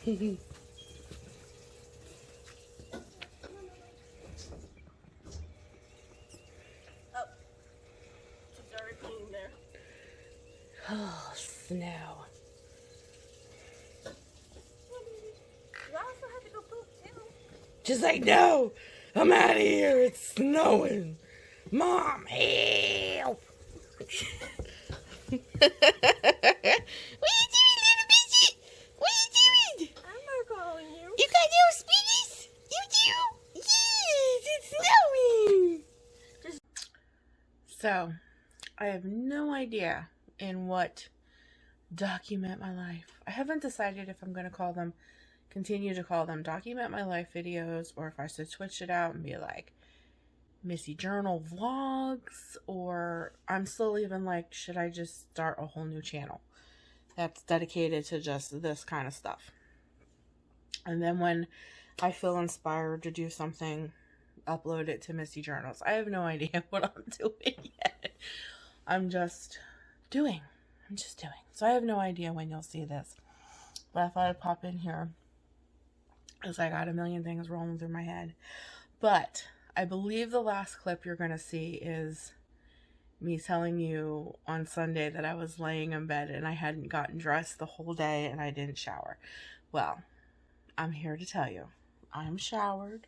She's already clean there. Oh, snow. You also have to go poop too. Just like, no, I'm out of here. It's snowing. Mom, help. What are you doing, little bitchy? What are you doing? I'm not calling you. You got no speedies? You do? Yes, it's snowing. So, I have no idea in what document my life. I haven't decided if I'm going to continue to call them document my life videos, or if I should switch it out and be like Missy Journal vlogs, or I'm still even like, should I just start a whole new channel that's dedicated to just this kind of stuff? And then when I feel inspired to do something, upload it to Missy Journals. I have no idea what I'm doing yet. I'm just doing. So I have no idea when you'll see this. But I thought I'd pop in here as I got a million things rolling through my head. But I believe the last clip you're going to see is me telling you on Sunday that I was laying in bed and I hadn't gotten dressed the whole day and I didn't shower. Well, I'm here to tell you, I'm showered,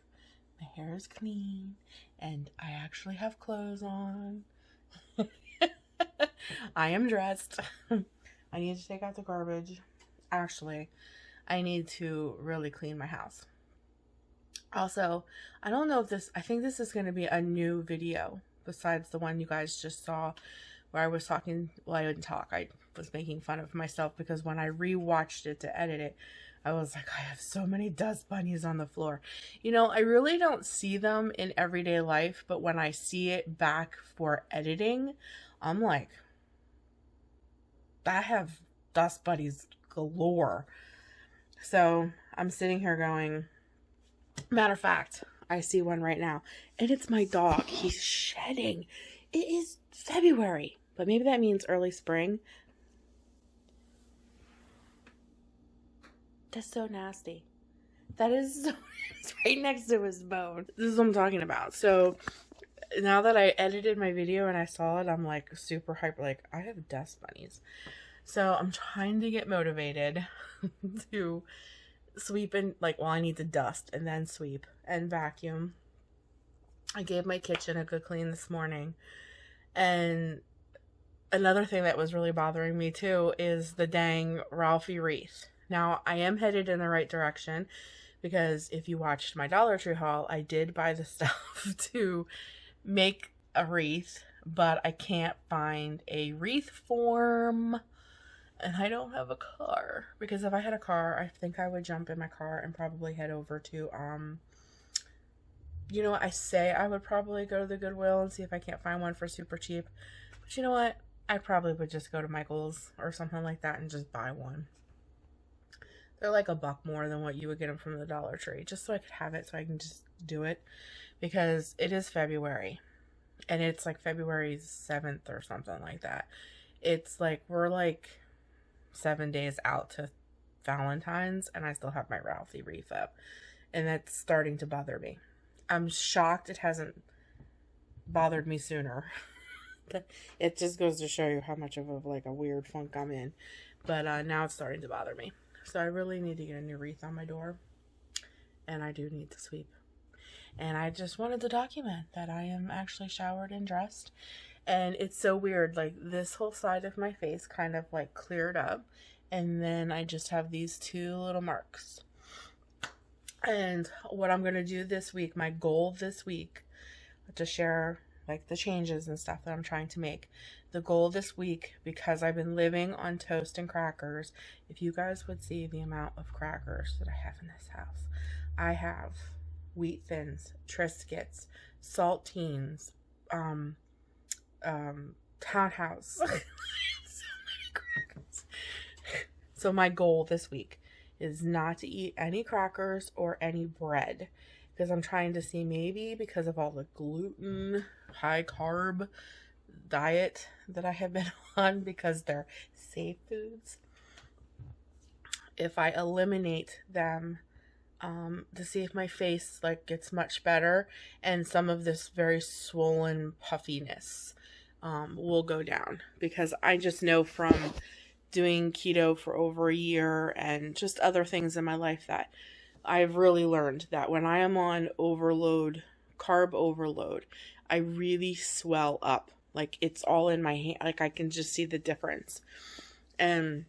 my hair is clean, and I actually have clothes on. I am dressed. I need to take out the garbage. Actually, I need to really clean my house. Also, I don't know if I think this is going to be a new video besides the one you guys just saw where I was talking. Well, I didn't talk. I was making fun of myself because when I rewatched it to edit it, I was like, I have so many dust bunnies on the floor. You know, I really don't see them in everyday life, but when I see it back for editing, I'm like, I have dust bunnies galore. So I'm sitting here going, matter of fact, I see one right now, and it's my dog. He's shedding. It is February, but maybe that means early spring. That's so nasty. That is so, it's right next to his bone. This is what I'm talking about. So now that I edited my video and I saw it, I'm like super hyper. Like, I have dust bunnies. So I'm trying to get motivated to sweep and I need to dust and then sweep and vacuum. I gave my kitchen a good clean this morning. And another thing that was really bothering me too is the dang Ralphie wreath. Now, I am headed in the right direction because if you watched my Dollar Tree haul, I did buy the stuff to make a wreath, but I can't find a wreath form, and I don't have a car. Because if I had a car, I think I would jump in my car and probably head over to, you know what, I say I would probably go to the Goodwill and see if I can't find one for super cheap. But you know what? I probably would just go to Michael's or something like that and just buy one. They're like $1 more than what you would get them from the Dollar Tree, just so I could have it so I can just do it, because it is February, and it's like February 7th or something like that. It's like, we're like 7 days out to Valentine's, and I still have my Ralphie wreath up, and that's starting to bother me. I'm shocked it hasn't bothered me sooner. It just goes to show you how much of a weird funk I'm in, but now it's starting to bother me. So I really need to get a new wreath on my door, and I do need to sweep. And I just wanted to document that I am actually showered and dressed. And it's so weird, like this whole side of my face kind of like cleared up, and then I just have these 2 little marks. And what I'm going to do this week, my goal this week, to share like the changes and stuff that I'm trying to make. The goal this week, because I've been living on toast and crackers, if you guys would see the amount of crackers that I have in this house. I have Wheat Thins, Triscuits, Saltines, Townhouse. So many crackers. So my goal this week is not to eat any crackers or any bread, because I'm trying to see, maybe because of all the gluten, high carb diet that I have been on, because they're safe foods, if I eliminate them, to see if my face like gets much better and some of this very swollen puffiness will go down, because I just know from doing keto for over a year and just other things in my life that I've really learned that when I am on overload, carb overload, I really swell up. Like it's all in my hand. Like I can just see the difference. And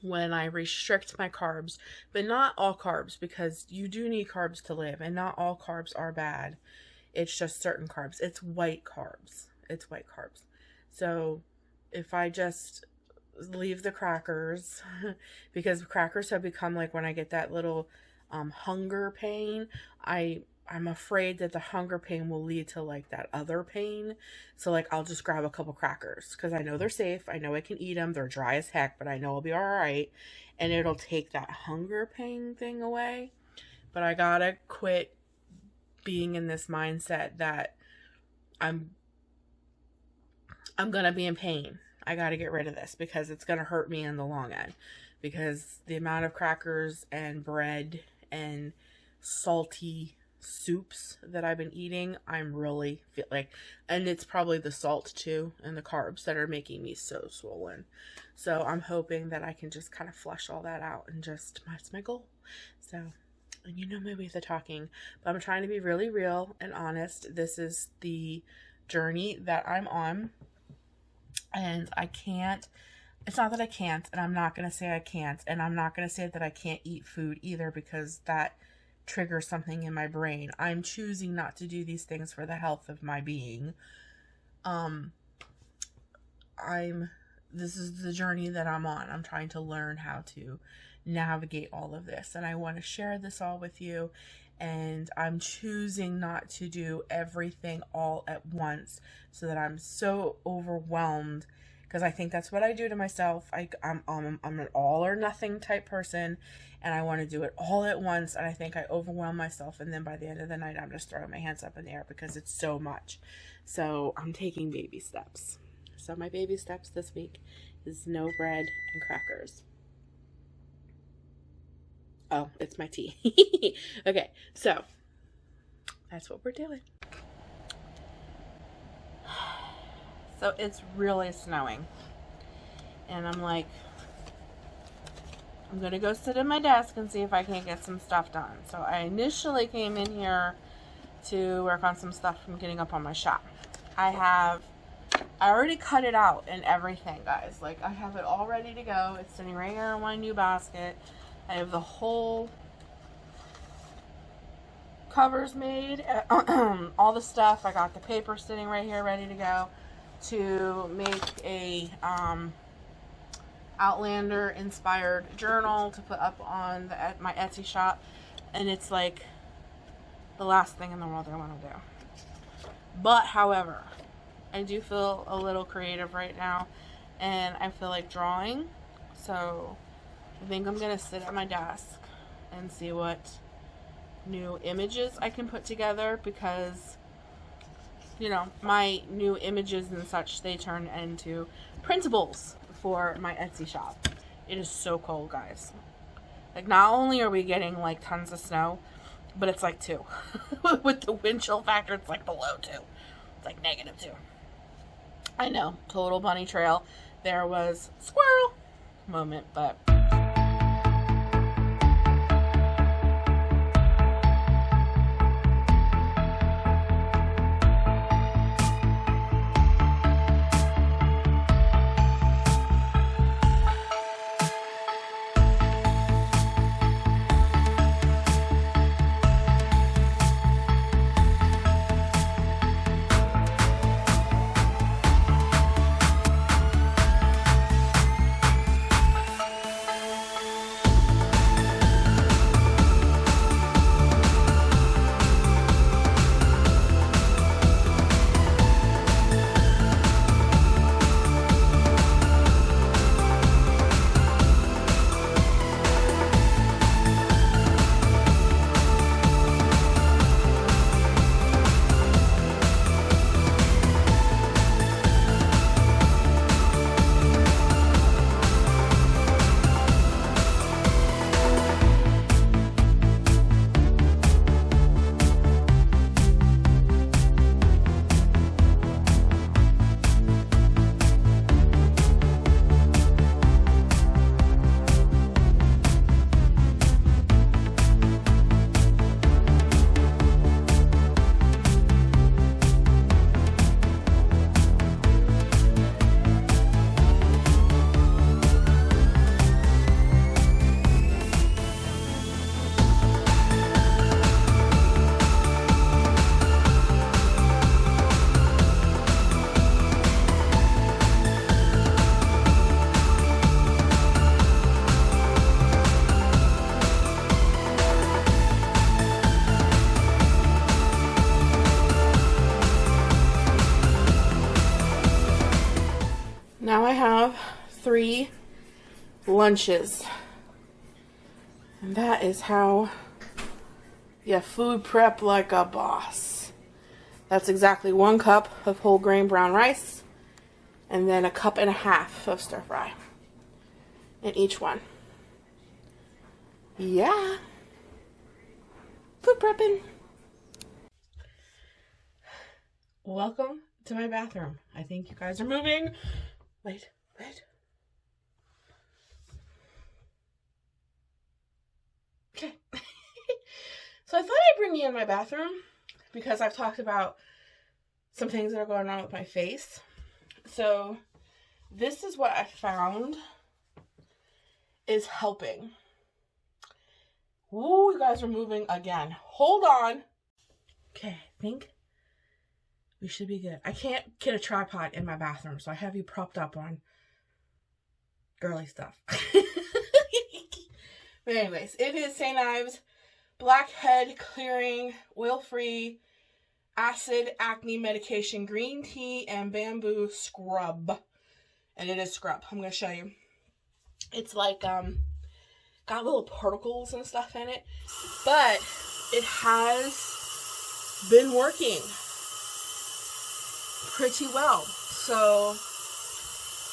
when I restrict my carbs, but not all carbs, because you do need carbs to live, and not all carbs are bad. It's just certain carbs. It's white carbs. It's white carbs. So if I just leave the crackers, because crackers have become like when I get that little hunger pain, I'm afraid that the hunger pain will lead to like that other pain. So like I'll just grab a couple crackers because I know they're safe. I know I can eat them. They're dry as heck, but I know I'll be all right. And it'll take that hunger pain thing away. But I gotta quit being in this mindset that I'm gonna be in pain. I gotta get rid of this because it's gonna hurt me in the long end. Because the amount of crackers and bread and salty soups that I've been eating, I'm really feel like, and it's probably the salt too and the carbs that are making me so swollen. So I'm hoping that I can just kind of flush all that out and just, that's my goal. So, and you know my ways of talking, but I'm trying to be really real and honest. This is the journey that I'm on, and I can't, it's not that I can't, and I'm not going to say I can't, and I'm not going to say that I can't eat food either, because that triggers something in my brain. I'm choosing not to do these things for the health of my being. This is the journey that I'm on. I'm trying to learn how to navigate all of this, and I want to share this all with you. And I'm choosing not to do everything all at once so that I'm so overwhelmed, because I think that's what I do to myself. I'm an all or nothing type person, and I want to do it all at once, and I think I overwhelm myself, and then by the end of the night I'm just throwing my hands up in the air because it's so much. So I'm taking baby steps. So my baby steps this week is no bread and crackers. Oh, it's my tea. Okay, so that's what we're doing. So it's really snowing. And I'm like, I'm going to go sit at my desk and see if I can't get some stuff done. So I initially came in here to work on some stuff from getting up on my shop. I already cut it out and everything, guys. Like, I have it all ready to go. It's sitting right here in my new basket. I have the whole covers made, all the stuff. I got the paper sitting right here ready to go to make a Outlander inspired journal to put up on my Etsy shop. And it's like the last thing in the world I want to do. But however, I do feel a little creative right now, and I feel like drawing. So I think I'm going to sit at my desk and see what new images I can put together, because, you know, my new images and such, they turn into printables for my Etsy shop. It is so cold, guys. Like, not only are we getting, like, tons of snow, but it's like 2. With the wind chill factor, it's like below 2. It's like -2. I know, total bunny trail. There was squirrel moment, but 3 lunches. And that is how you food prep like a boss. That's exactly 1 cup of whole grain brown rice and then 1.5 cups of stir fry in each one. Yeah. Food prepping. Welcome to my bathroom. I think you guys are moving. Wait. Okay. So I thought I'd bring you in my bathroom because I've talked about some things that are going on with my face. So this is what I found is helping. Ooh, you guys are moving again. Hold on. Okay, I think we should be good. I can't get a tripod in my bathroom, so I have you propped up on girly stuff. But anyways, it is St. Ives Blackhead Clearing Oil-Free Acid Acne Medication Green Tea and Bamboo Scrub. And it is scrub. I'm going to show you. It's like, got little particles and stuff in it. But it has been working pretty well. So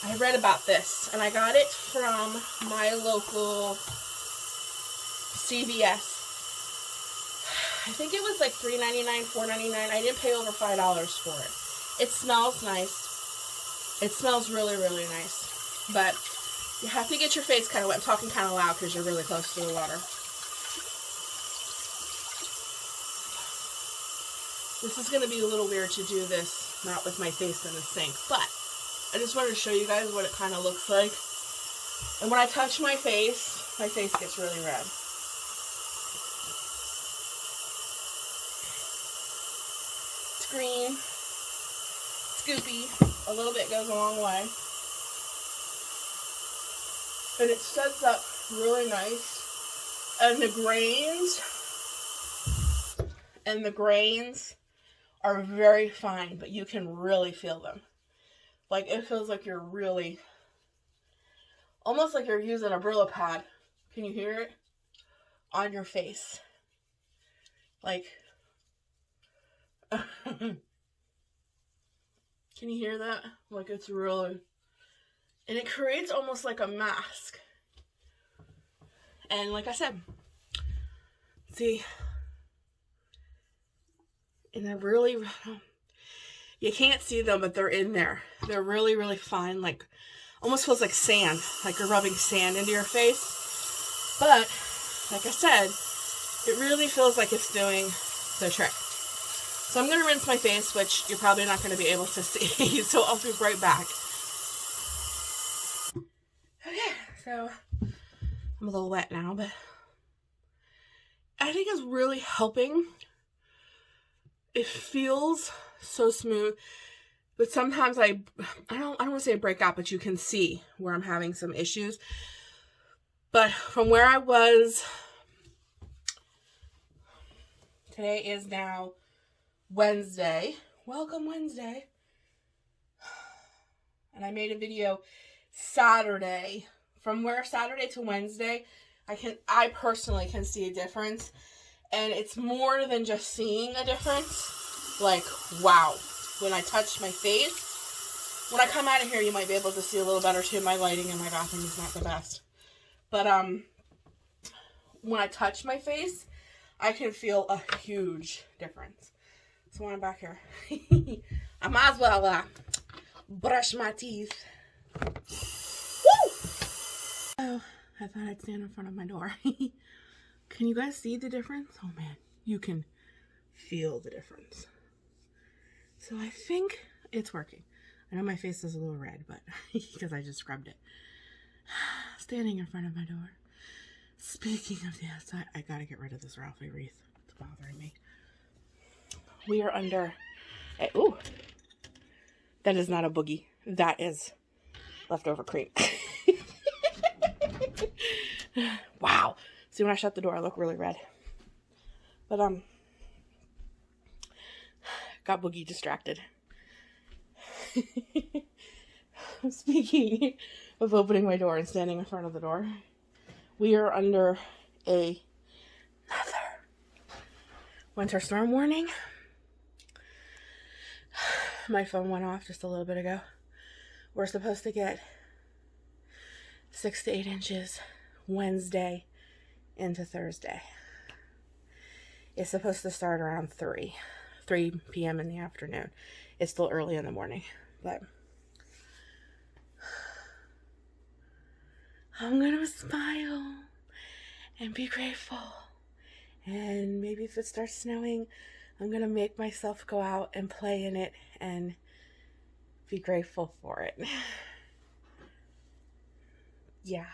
I read about this and I got it from my local CVS. I think it was like $3.99, $4.99. I didn't pay over $5 for it. It smells nice. It smells really, really nice. But you have to get your face kind of wet. I'm talking kind of loud because you're really close to the water. This is going to be a little weird to do this, not with my face in the sink, but I just wanted to show you guys what it kind of looks like. And when I touch my face gets really red. It's green, scoopy, a little bit goes a long way. And it sets up really nice. And the grains are very fine, but you can really feel them. Like, it feels like you're really, almost like you're using a Brillo pad. Can you hear it? On your face. Like, can you hear that? Like, it's really, and it creates almost like a mask. And like I said, see, and they're really, you can't see them, but they're in there. They're really, really fine, like, almost feels like sand, like you're rubbing sand into your face. But, like I said, it really feels like it's doing the trick. So I'm going to rinse my face, which you're probably not going to be able to see, so I'll be right back. Okay, so I'm a little wet now, but I think it's really helping. It feels so smooth, but sometimes I don't want to say break out, but you can see where I'm having some issues. But from where I was, today is now Wednesday. Welcome Wednesday. And I made a video Saturday. From where Saturday to Wednesday, I personally can see a difference. And it's more than just seeing a difference. Like, wow. When I touch my face, when I come out of here, you might be able to see a little better too. My lighting in my bathroom is not the best. But when I touch my face, I can feel a huge difference. So when I'm back here, I might as well brush my teeth. Woo! Oh, I thought I'd stand in front of my door. Can you guys see the difference? Oh man, you can feel the difference. So I think it's working. I know my face is a little red, but because I just scrubbed it. Standing in front of my door. Speaking of the outside, I gotta get rid of this Ralphie wreath. It's bothering me. We are under ooh. That is not a boogie. That is leftover cream. Wow. See, when I shut the door, I look really red. But, got boogie distracted. Speaking of opening my door and standing in front of the door. We are under another winter storm warning. My phone went off just a little bit ago. We're supposed to get 6 to 8 inches Wednesday into Thursday. It's supposed to start around 3 p.m. in the afternoon. It's still early in the morning, but I'm gonna smile and be grateful. And maybe if it starts snowing, I'm gonna make myself go out and play in it and be grateful for it. Yeah.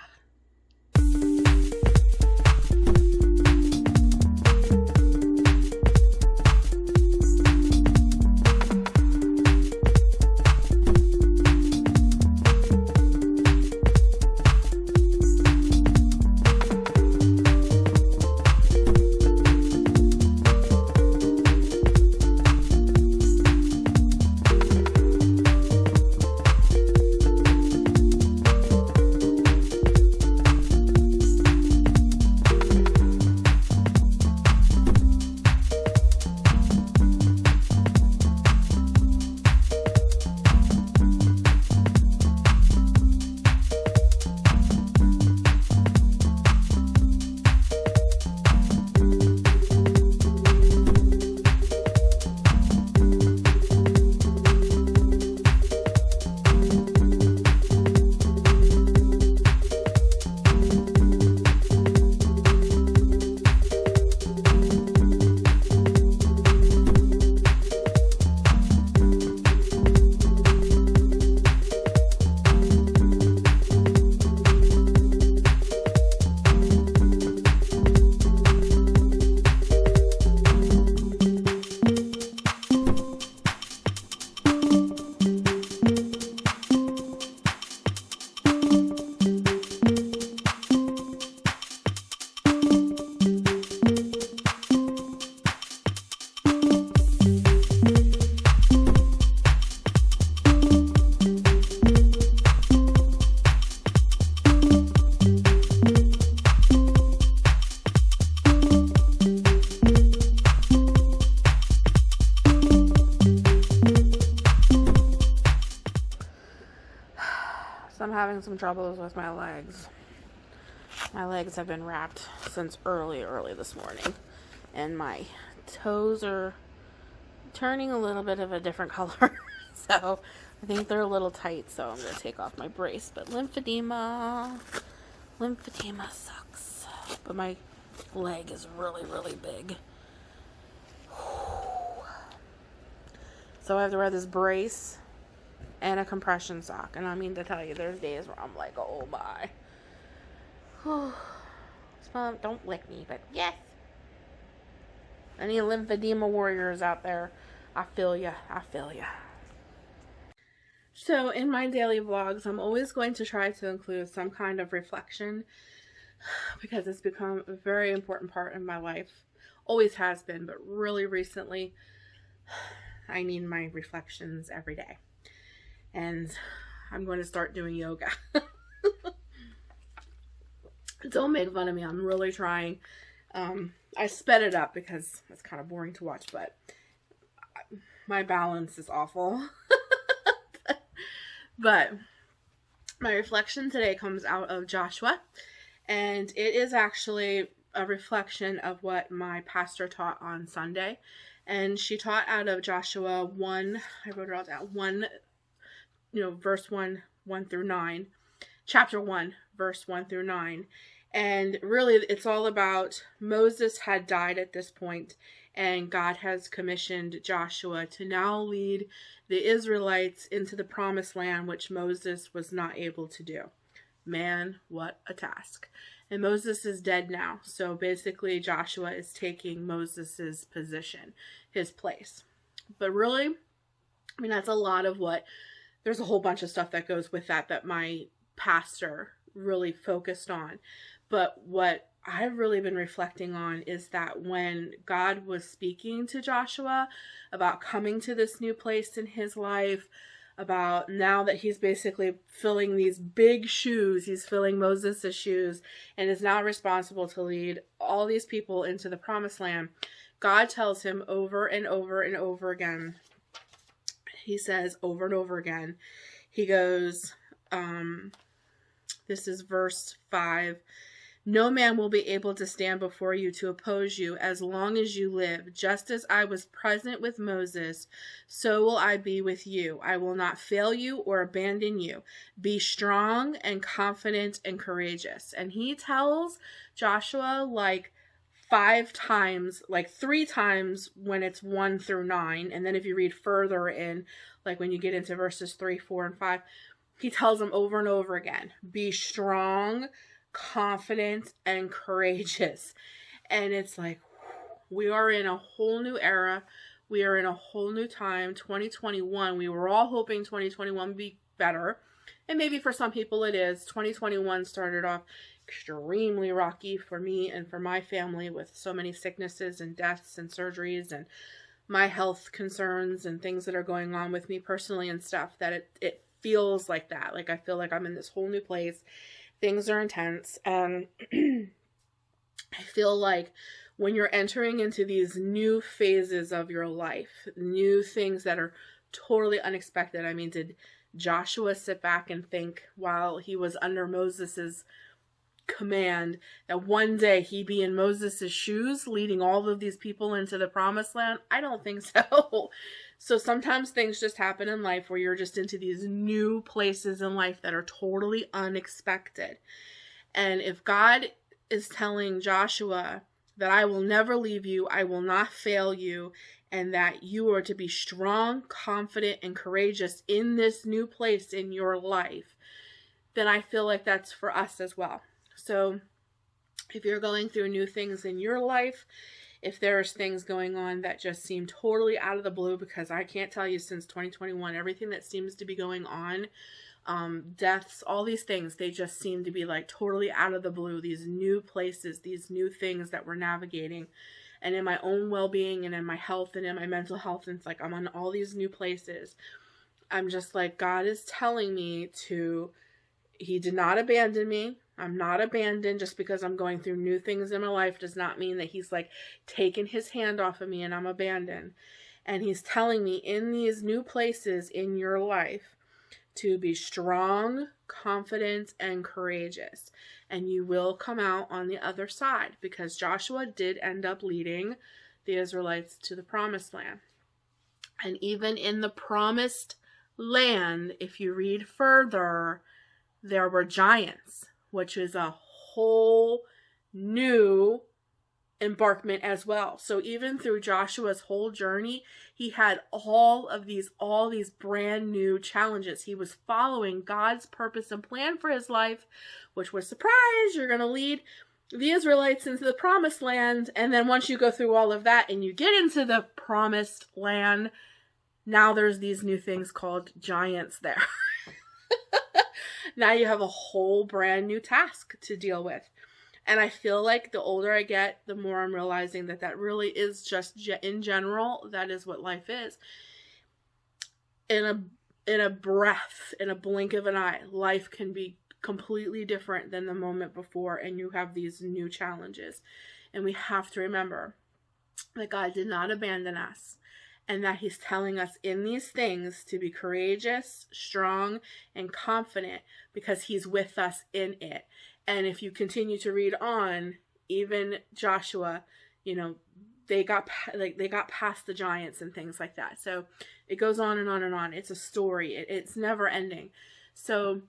So I'm having some troubles with my legs. My legs have been wrapped since early this morning. And my toes are turning a little bit of a different color. So I think they're a little tight, so I'm going to take off my brace. But lymphedema sucks. But my leg is really, really big. So I have to wear this brace and a compression sock. And I mean to tell you, there's days where I'm like, oh my. Don't lick me, but yes. Any lymphedema warriors out there, I feel ya. So in my daily vlogs, I'm always going to try to include some kind of reflection because it's become a very important part of my life. Always has been, but really recently, I need my reflections every day. And I'm going to start doing yoga. Don't make fun of me. I'm really trying. I sped it up because it's kind of boring to watch, but my balance is awful. But my reflection today comes out of Joshua, and it is actually a reflection of what my pastor taught on Sunday. And she taught out of Joshua 1, I wrote it all down, 1, verse 1 through 9, chapter 1, verse 1 through 9. And really, it's all about Moses had died at this point, and God has commissioned Joshua to now lead the Israelites into the promised land, which Moses was not able to do. Man, what a task. And Moses is dead now. So basically, Joshua is taking Moses's position, his place. But really, that's a lot of what, there's a whole bunch of stuff that goes with that my pastor really focused on. But what I've really been reflecting on is that when God was speaking to Joshua about coming to this new place in his life, about now that he's basically filling these big shoes. He's filling Moses' shoes and is now responsible to lead all these people into the promised land. God tells him over and over and over again. He says over and over again. He goes, this is verse 5. No man will be able to stand before you to oppose you as long as you live. Just as I was present with Moses, so will I be with you. I will not fail you or abandon you. Be strong and confident and courageous. And he tells Joshua like 5 times, like 3 times when it's 1 through 9. And then if you read further in, like when you get into verses 3, 4, and 5, he tells them over and over again, be strong, confident, and courageous. And it's like, we are in a whole new era. We are in a whole new time. 2021, we were all hoping 2021 would be better. And maybe for some people it is. 2021 started off extremely rocky for me and for my family with so many sicknesses and deaths and surgeries and my health concerns and things that are going on with me personally and stuff, that it feels like that. Like I feel like I'm in this whole new place. Things are intense, and I feel like when you're entering into these new phases of your life, new things that are totally unexpected. I mean, did Joshua sit back and think while he was under Moses's command that one day he'd be in Moses's shoes leading all of these people into the promised land? I don't think so. So sometimes things just happen in life where you're just into these new places in life that are totally unexpected. And if God is telling Joshua that I will never leave you, I will not fail you, and that you are to be strong, confident, and courageous in this new place in your life, then I feel like that's for us as well. So if you're going through new things in your life, if there's things going on that just seem totally out of the blue, because I can't tell you since 2021, everything that seems to be going on, deaths, all these things, they just seem to be like totally out of the blue. These new places, these new things that we're navigating, and in my own well-being and in my health and in my mental health, and it's like I'm on all these new places. I'm just like, God is telling me He did not abandon me. I'm not abandoned. Just because I'm going through new things in my life does not mean that He's like taken His hand off of me and I'm abandoned. And He's telling me in these new places in your life to be strong, confident, and courageous. And you will come out on the other side, because Joshua did end up leading the Israelites to the promised land. And even in the promised land, if you read further, there were giants, which is a whole new embarkment as well. So even through Joshua's whole journey, he had all these brand new challenges. He was following God's purpose and plan for his life, which was, surprise, you're going to lead the Israelites into the promised land. And then once you go through all of that and you get into the promised land, now there's these new things called giants there. Now you have a whole brand new task to deal with. And I feel like the older I get, the more I'm realizing that that really is just, in general, that is what life is. In a breath, in a blink of an eye, life can be completely different than the moment before, and you have these new challenges. And we have to remember that God did not abandon us, and that He's telling us in these things to be courageous, strong, and confident, because He's with us in it. And if you continue to read on, even Joshua, they got past the giants and things like that. So it goes on and on and on. It's a story. It's never ending. So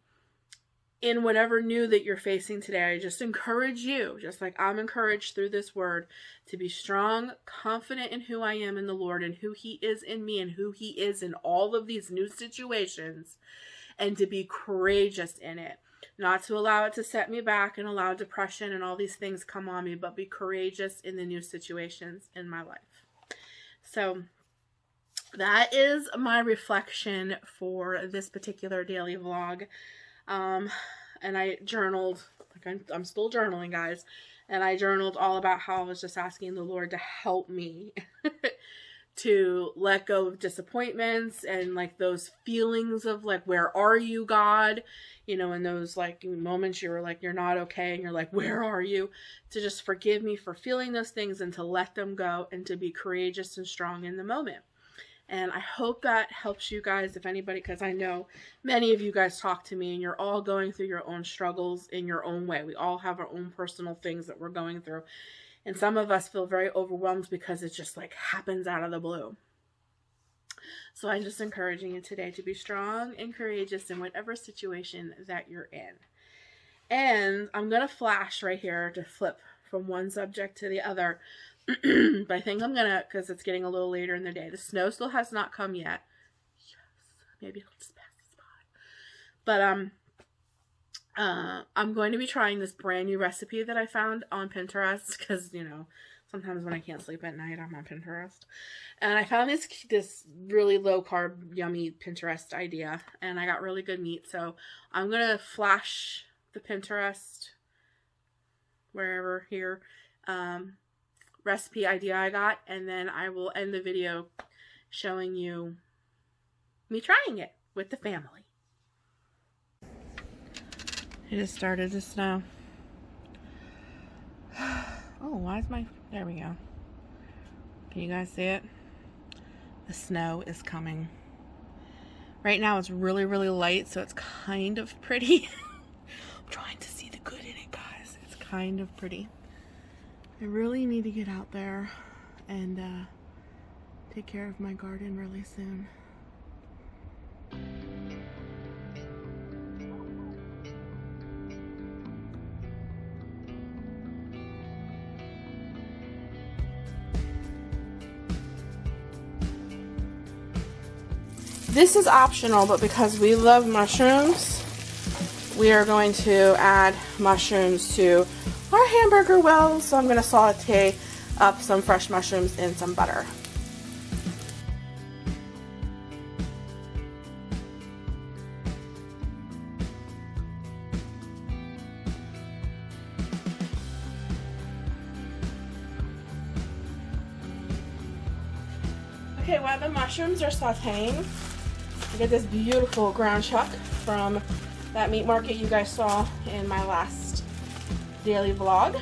in whatever new that you're facing today, I just encourage you, just like I'm encouraged through this word, to be strong, confident in who I am in the Lord and who He is in me and who He is in all of these new situations, and to be courageous in it. Not to allow it to set me back and allow depression and all these things come on me, but be courageous in the new situations in my life. So that is my reflection for this particular daily vlog. And I journaled, I'm still journaling, guys. And I journaled all about how I was just asking the Lord to help me to let go of disappointments and like those feelings of like, where are you, God? You know, in those like moments you were like, you're not okay. And you're like, where are you? To just forgive me for feeling those things and to let them go and to be courageous and strong in the moment. And I hope that helps you guys, if anybody, because I know many of you guys talk to me and you're all going through your own struggles in your own way. We all have our own personal things that we're going through. And some of us feel very overwhelmed because it just like happens out of the blue. So I'm just encouraging you today to be strong and courageous in whatever situation that you're in. And I'm going to flash right here to flip from one subject to the other. But I think I'm going to, because it's getting a little later in the day. The snow still has not come yet. Yes, maybe it'll just pass us by. But I'm going to be trying this brand new recipe that I found on Pinterest, because, you know, sometimes when I can't sleep at night, I'm on Pinterest. And I found this really low carb, yummy Pinterest idea, and I got really good meat. So I'm going to flash the Pinterest, wherever here, recipe idea I got, and then I will end the video showing you me trying it with the family. It just started to snow. Oh, why is my... There we go. Can you guys see it? The snow is coming. Right now it's really, really light, so it's kind of pretty. I'm trying to see the good in it, guys. It's kind of pretty. I really need to get out there and take care of my garden really soon. This is optional, but because we love mushrooms, we are going to add mushrooms to our hamburger wells. So I'm going to saute up some fresh mushrooms in some butter. Okay, while the mushrooms are sauteing, I get this beautiful ground chuck from that meat market you guys saw in my last daily vlog.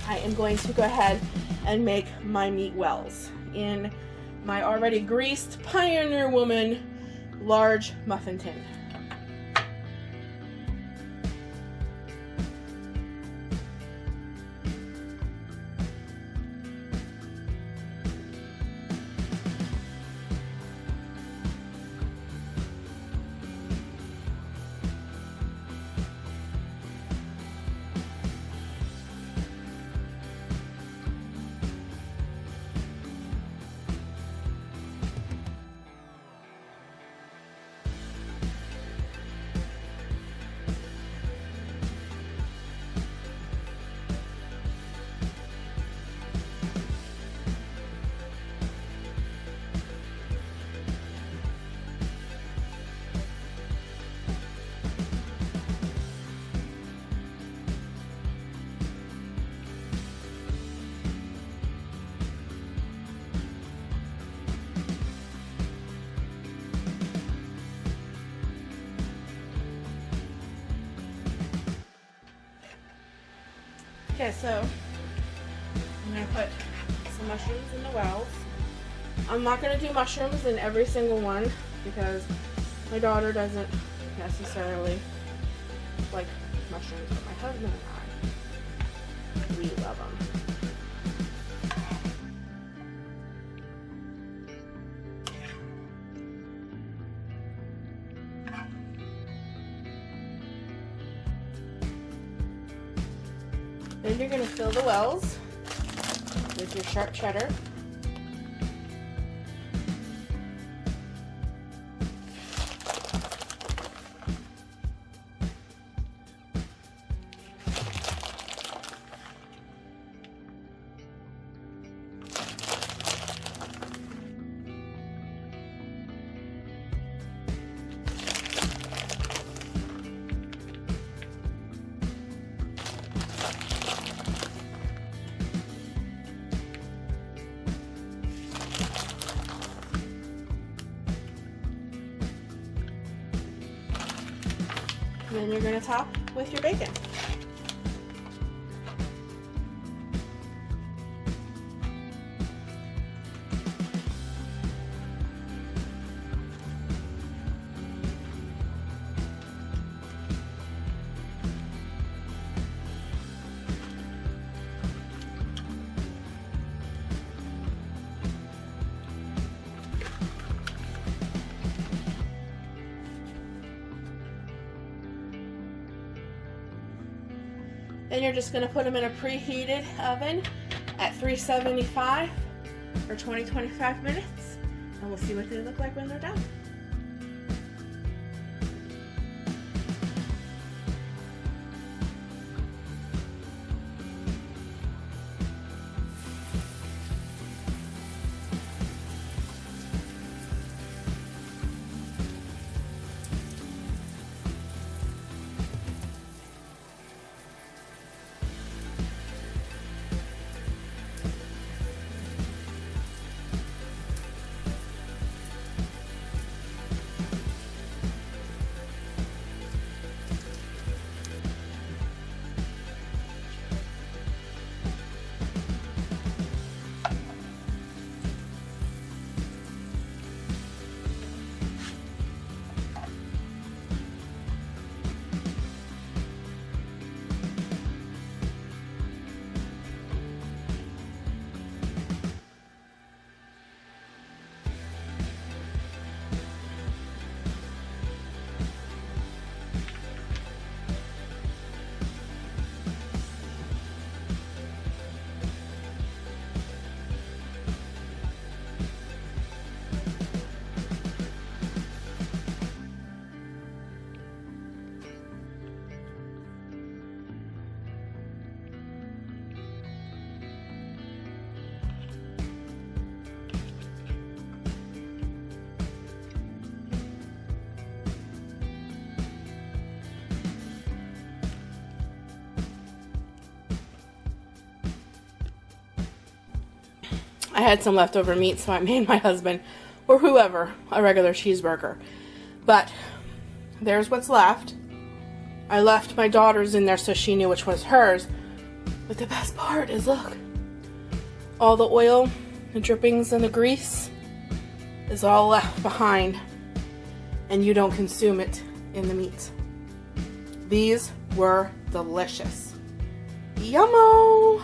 I am going to go ahead and make my meat wells in my already greased Pioneer Woman large muffin tin. Okay, so I'm going to put some mushrooms in the wells. I'm not going to do mushrooms in every single one because my daughter doesn't necessarily like mushrooms, but my husband and I, we love them. Then you're going to fill the wells with your sharp cheddar. then you're going to top with your bacon. Then you're just going to put them in a preheated oven at 375 for 20-25 minutes, and we'll see what they look like when they're done. I had some leftover meat, so I made my husband, or whoever, a regular cheeseburger. But there's what's left. I left my daughter's in there so she knew which was hers. But the best part is, look, all the oil, the drippings, and the grease is all left behind, and you don't consume it in the meat. These were delicious. Yummo!